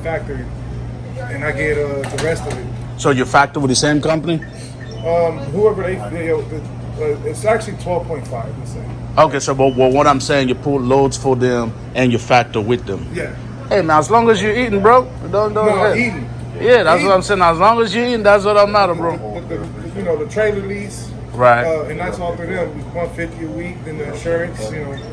factory, and I get the rest of it. So you factor with the same company? Whoever it's actually 12.5. The same. Okay, so but what I'm saying, you pull loads for them and you factor with them. Yeah. Hey man, as long as you're eating, bro, don't. No, eating. Yeah, that's what I'm saying. As long as you're eating, that's what I'm matter, bro. The trailer lease. Right. And that's all for them. $150 a week, then the insurance,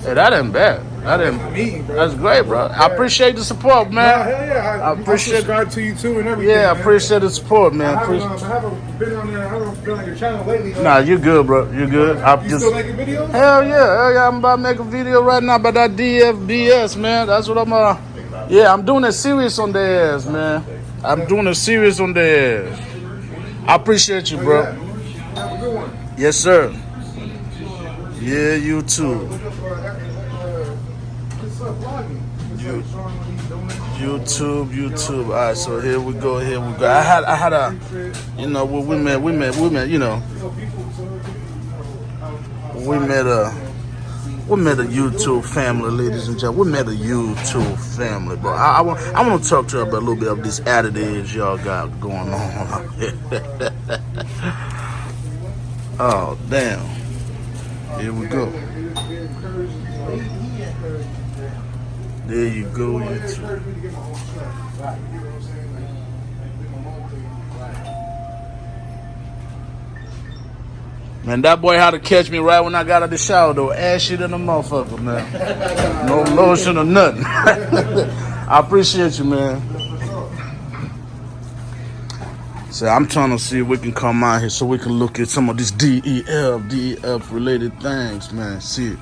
Hey, that ain't bad. That's great, bro. I appreciate the support, man. Hell yeah. I appreciate. I subscribe to you too and everything. Yeah, I appreciate the support, man. I haven't been on there. I haven't been on your channel lately. Nah, you good, bro. You good. You still making videos? Hell yeah. I'm about to make a video right now about that DFBS, man. That's what I'm Yeah, I'm doing a series on their ass, man. I'm doing a series on their ass. I appreciate you, bro. Have a good one. Yes, sir. Yeah, you too. YouTube. All right, so here we go. I had a, we met, we met a YouTube family, ladies and gentlemen. We met a YouTube family, bro. I want to talk to you about a little bit of these additives y'all got going on. Oh, damn. Here we go. There you go, YouTube. Man, that boy had to catch me right when I got out of the shower, though. Ashy than a motherfucker, man. No lotion or nothing. I appreciate you, man. So I'm trying to see if we can come out here so we can look at some of these DEF related things, man. See it.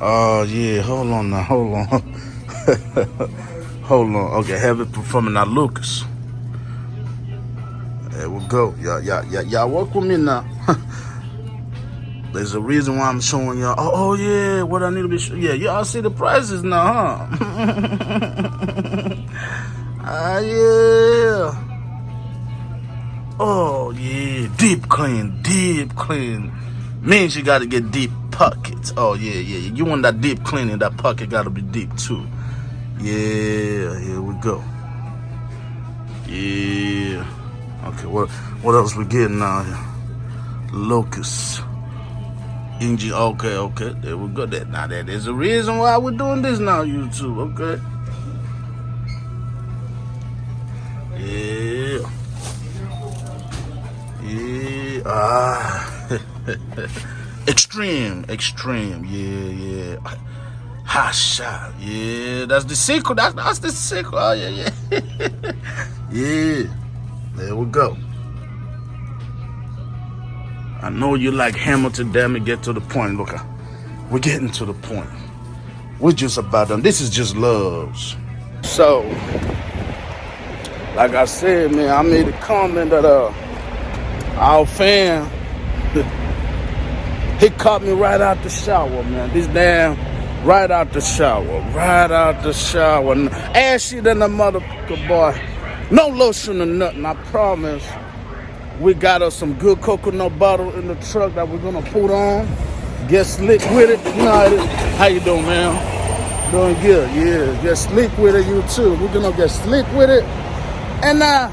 Oh, yeah. Hold on now. Hold on. Hold on. Okay, have it performing now, Lucas. There we go. Y'all work with me now. There's a reason why I'm showing y'all. Oh yeah, what I need to be showing. Yeah, y'all see the prices now, huh? Yeah. Oh yeah, deep clean. Means you gotta get deep pockets. Oh yeah. You want that deep cleaning, that pocket gotta be deep too. Yeah, here we go. Yeah. Okay, what else we getting now here? Locust. Engine, okay. There we go. Now there's a reason why we're doing this now, YouTube, okay? Yeah. Extreme. Yeah. Hot shot. Yeah, that's the sequel. That's the sequel. Oh, yeah. Yeah. There we go. I know you like Hamilton, damn it, get to the point. Look, we're getting to the point. We're just about done. This is just loves. So, like I said, man, I made a comment that our fan, he caught me right out the shower, man. This damn, right out the shower. Ashy than a motherfucker, boy. No lotion or nothing, I promise. We got us some good coconut butter in the truck that we're gonna put on. Get slick with it. You know how it is. How you doing, man? Doing good, yeah. Get slick with it, you too. We're gonna get slick with it. And I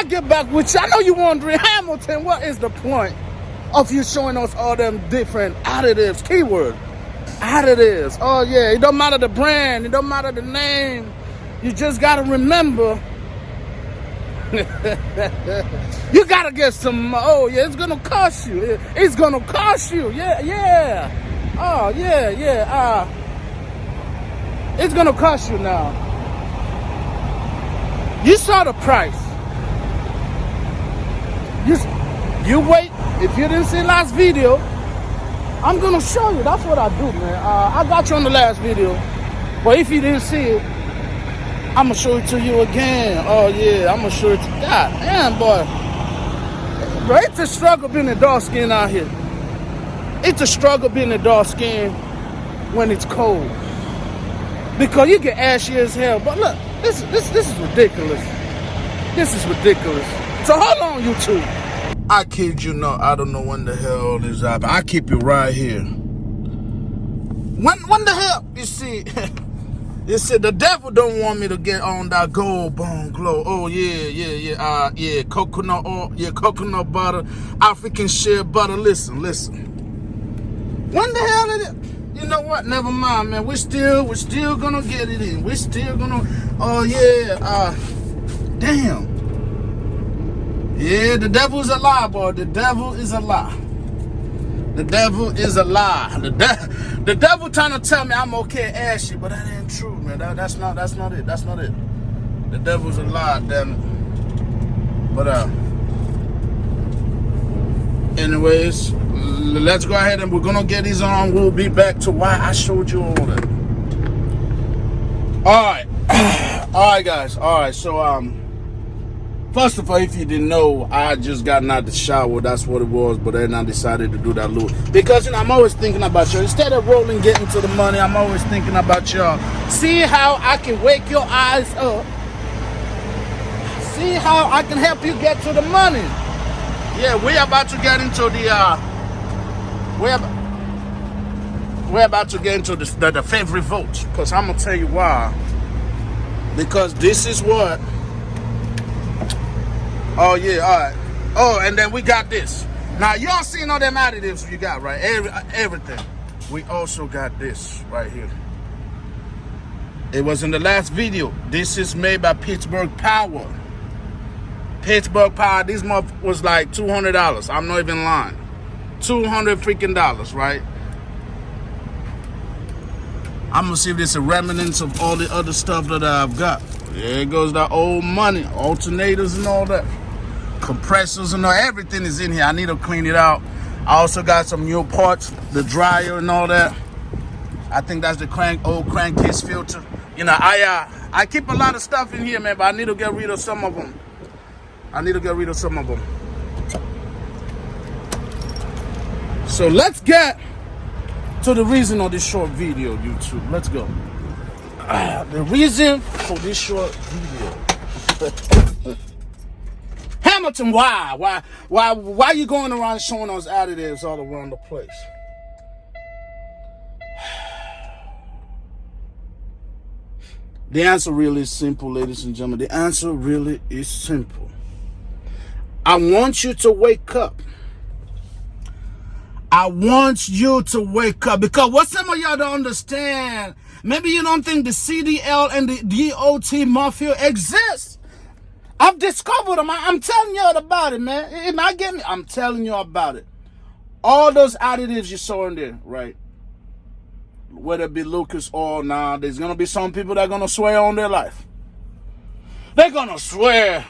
get back with you. I know you're wondering, Hamilton, what is the point of you showing us all them different additives, keyword additives? Oh yeah, it don't matter the brand, it don't matter the name. You just gotta remember. You gotta get some. Oh yeah, it's gonna cost you. It's gonna cost you. Yeah. Oh yeah. It's gonna cost you now. You saw the price. You wait. If you didn't see last video, I'm gonna show you. That's what I do, man. I got you on the last video, but if you didn't see it, I'm gonna show it to you again. Oh yeah, I'm gonna show it to you. God damn, boy. Bro, it's a struggle being a dark skin out here. It's a struggle being a dark skin when it's cold. Because you get ashy as hell. But look, this is ridiculous. This is ridiculous. So hold on, YouTube. I kid you not, I don't know when the hell this happened. I keep it right here. When the hell, you see, He said the devil don't want me to get on that gold bone glow. Oh yeah, coconut oil, coconut butter, African shea butter. Listen. When the hell is it? You know what? Never mind, man. We're still gonna get it in. We're still gonna. Oh yeah. Damn. Yeah, the devil is a lie, boy. The devil is a lie. The devil is a lie. The devil trying to tell me I'm okay ashy, but that ain't true, man. That's not it. That's not it. The devil's a lie, damn it. But anyways, let's go ahead and we're gonna get these on. We'll be back to why I showed you all that. Alright. Alright guys. Alright, so first of all, if you didn't know, I just gotten out the shower. That's what it was. But then I decided to do that loop. Because, I'm always thinking about you. Instead of rolling, getting to the money, I'm always thinking about y'all. See how I can wake your eyes up. See how I can help you get to the money. Yeah, we're about to get into the, we're about to get into the favorite votes. Because I'm going to tell you why. Because this is what. Oh, yeah, all right. Oh, and then we got this. Now, y'all seen all them additives you got, right? Everything. We also got this right here. It was in the last video. This is made by Pittsburgh Power. Pittsburgh Power. This month was like $200. I'm not even lying. $200 freaking dollars, right? I'm going to see if there's a remnants of all the other stuff that I've got. There goes that old money. Alternators and all that. Compressors and all, everything is in here. I need to clean it out. I also got some new parts, the dryer and all that. I think that's the old crankcase filter. I keep a lot of stuff in here, man, but I need to get rid of some of them. So let's get to the reason of this short video, YouTube. Let's go. The reason for this short video. Hamilton, why you going around showing those additives all around the place? The answer really is simple, ladies and gentlemen. The answer really is simple. I want you to wake up. I want you to wake up. Because what some of y'all don't understand, maybe you don't think the CDL and the DOT mafia exists. I've discovered them. I'm telling y'all about it, man. It might get me. I'm telling you about it. All those additives you saw in there, right? Whether it be Lucas or nah, there's going to be some people that are going to swear on their life. They're going to swear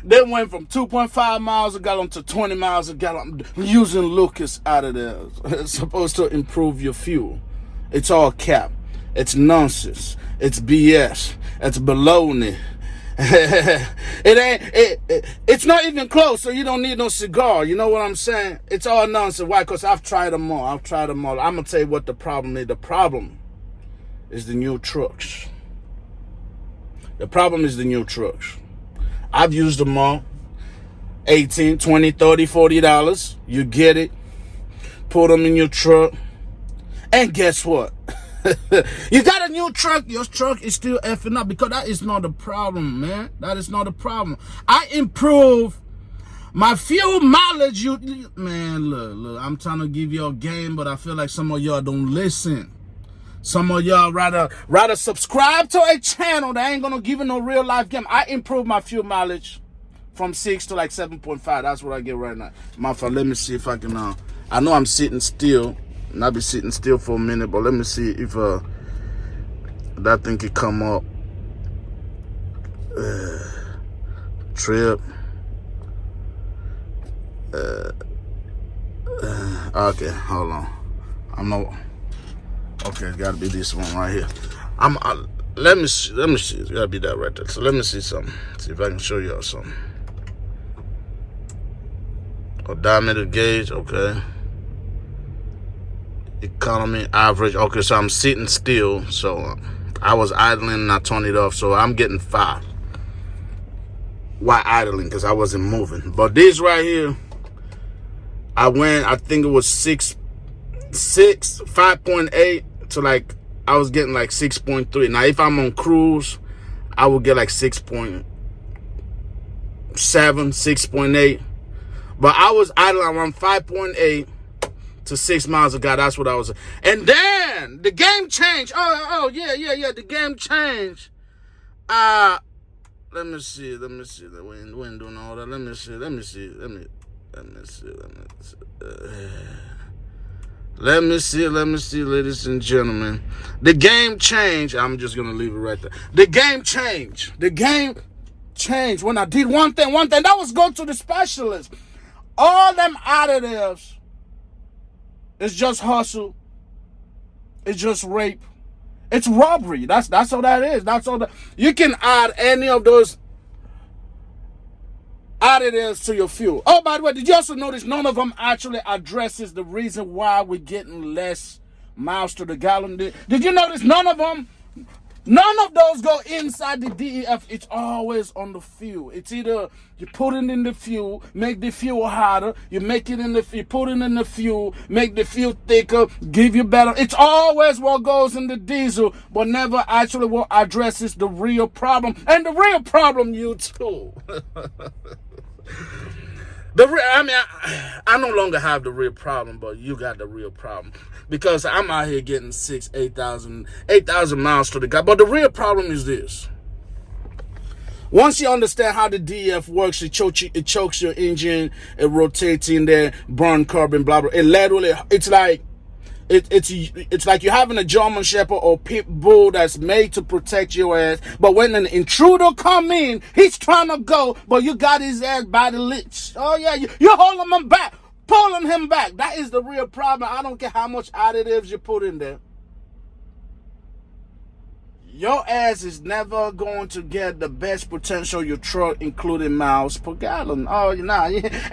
they went from 2.5 miles a gallon to 20 miles a gallon using Lucas additives. It's supposed to improve your fuel. It's all cap. It's nonsense. It's BS. It's baloney. It's not even close, so you don't need no cigar. You know what I'm saying? It's all nonsense. Why? Because I've tried them all. I'm going to tell you what the problem is. The problem is the new trucks. The problem is the new trucks. I've used them all. $18, $20, $30, $40. You get it. Put them in your truck. And guess what? You got a new truck, your truck is still effing up, because that is not the problem, man. That is not the problem. I improve my fuel mileage. Man, look, I'm trying to give you a game, but I feel like some of y'all don't listen. Some of y'all rather subscribe to a channel that ain't gonna give you no real life game. I improve my fuel mileage from 6 to like 7.5. That's what I get right now. My friend, let me see if I can. I know I'm sitting still. And I'll be sitting still for a minute, but let me see if that thing can come up. Trip. Okay, hold on. Okay, it's gotta be this one right here. Let me see. It's gotta be that right there. So let me see something. See if I can show y'all something. Diameter gauge, okay. Economy, average. Okay, so I'm sitting still. So I was idling and I turned it off. So I'm getting 5. Why idling? Because I wasn't moving. But this right here, I think it was 5.8 to like I was getting like 6.3. Now, if I'm on cruise, I would get like 6.7, 6.8. But I was idling around 5.8 to 6 miles a gallon. That's what I was. And then the game changed. Oh, yeah. The game changed. Let me see. We ain't doing all that. Let me see, ladies and gentlemen. The game changed. I'm just gonna leave it right there. The game changed. When I did one thing. That was go to the specialist. All them additives, it's just hustle. It's just rape. It's robbery. That's all that is. That's all that. You can add any of those additives to your fuel. Oh, by the way, did you also notice none of them actually addresses the reason why we're getting less miles to the gallon? Did you notice none of those go inside the DEF? It's always on the fuel. It's either you put it in the fuel, make the fuel hotter, you put it in the fuel, make the fuel thicker, give you better. It's always what goes in the diesel, but never actually what addresses the real problem. And the real problem, you too. I no longer have the real problem, but you got the real problem. Because I'm out here getting 8,000 miles to the gallon. But the real problem is this. Once you understand how the DEF works, it chokes your engine, it rotates in there, burn carbon, blah, blah. It literally, it's like you're having a German Shepherd or pit bull that's made to protect your ass. But when an intruder come in, he's trying to go, but you got his ass by the leash. Oh yeah, you're holding him back, pulling him back. That is the real problem. I don't care how much additives you put in there. Your ass is never going to get the best potential your truck, including miles per gallon. Oh, it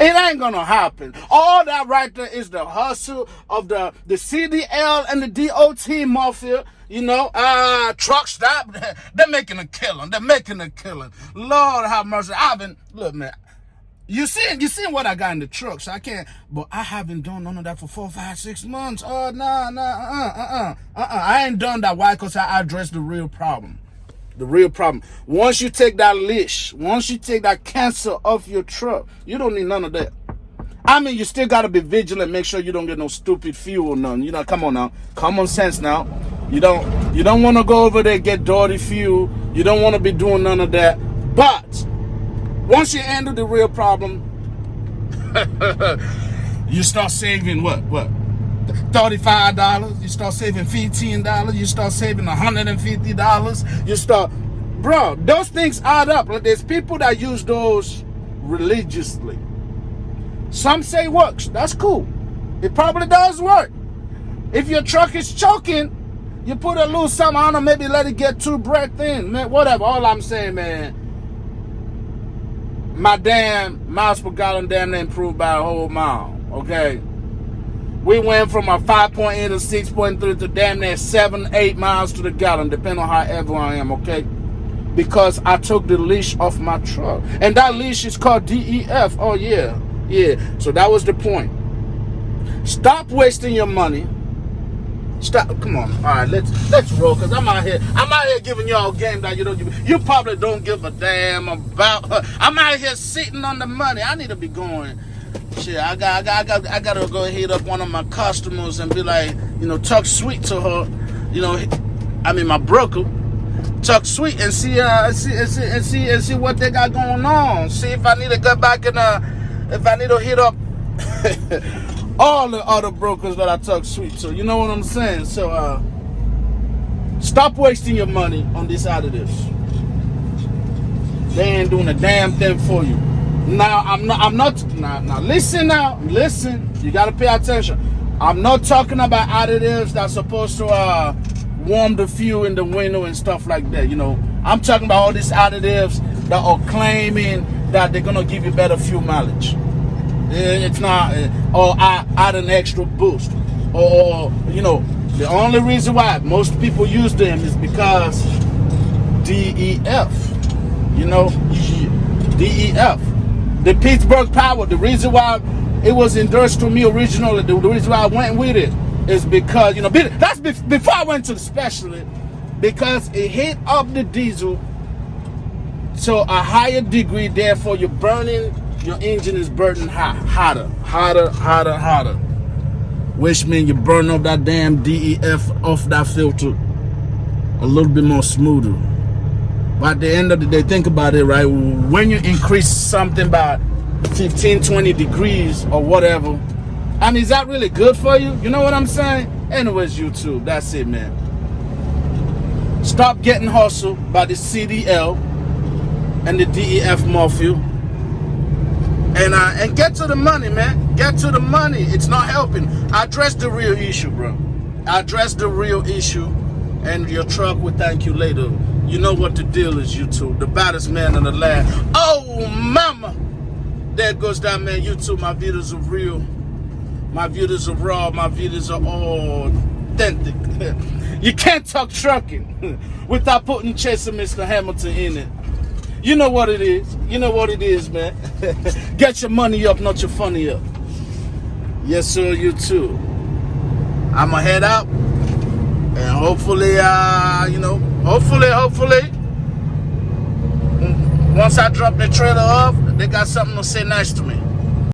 ain't gonna happen. All that right there is the hustle of the CDL and the DOT mafia. Truck stop. They're making a killing. Lord have mercy. Look, man. You seen what I got in the truck, so I can't. But I haven't done none of that for 4, 5, 6 months. Oh I ain't done that. Why? Because I addressed the real problem. The real problem. Once you take that leash, once you take that cancer off your truck, you don't need none of that. You still gotta be vigilant. Make sure you don't get no stupid fuel or none. Come on now, common sense now. You don't want to go over there and get dirty fuel. You don't want to be doing none of that. But once you handle the real problem, you start saving what? $35. You start saving $15. You start saving $150. Bro, those things add up. There's people that use those religiously. Some say it works. That's cool. It probably does work. If your truck is choking, you put a little something on it, maybe let it get 2 breath in. Man, whatever. All I'm saying, man, my damn miles per gallon damn near improved by a whole mile, okay? We went from a 5.8 to 6.3 to damn near 7, 8 miles to the gallon, depending on how heavy I am, okay? Because I took the leash off my truck. And that leash is called DEF. Oh, yeah. So that was the point. Stop wasting your money. Stop. Come on. All right, let's roll. Cause I'm out here giving y'all a game that you probably don't give a damn about. I'm out here sitting on the money. I need to be going. Shit, I gotta go hit up one of my customers and be like, talk sweet to her. My broker, talk sweet and see what they got going on. See if I need to go back and if I need to hit up all the other brokers that I talk sweet to. You know what I'm saying? So stop wasting your money on these additives. They ain't doing a damn thing for you. Now listen, you gotta pay attention. I'm not talking about additives that's supposed to warm the fuel in the window and stuff like that. I'm talking about all these additives that are claiming that they're gonna give you better fuel mileage. It's not, or add an extra boost, or the only reason why most people use them is because DEF. DEF. The Pittsburgh Power. The reason why it was endorsed to me originally, the reason why I went with it, is because, you know, that's before I went to the specialist, because it hit up the diesel to a higher degree, therefore your engine is burning hotter, which means you burn up that damn DEF off that filter a little bit more smoother. But at the end of the day, think about it, right? When you increase something by 15, 20 degrees or whatever, I mean, is that really good for you? You know what I'm saying? Anyways, YouTube, that's it, man. Stop getting hustled by the CDL and the DEF mafia. And get to the money, man. Get to the money. It's not helping. Address the real issue, bro. Address the real issue, and your truck will thank you later. You know what the deal is, YouTube. The baddest man in the land. Oh, mama. There goes that man, YouTube. My videos are real. My videos are raw. My videos are all authentic. You can't talk trucking without putting Chaser Mr. Hamilton in it. You know what it is. You know what it is, man. Get your money up, not your funny up. Yes, sir, you too. I'ma head out. And hopefully, you know, hopefully, once I drop the trailer off, they got something to say nice to me.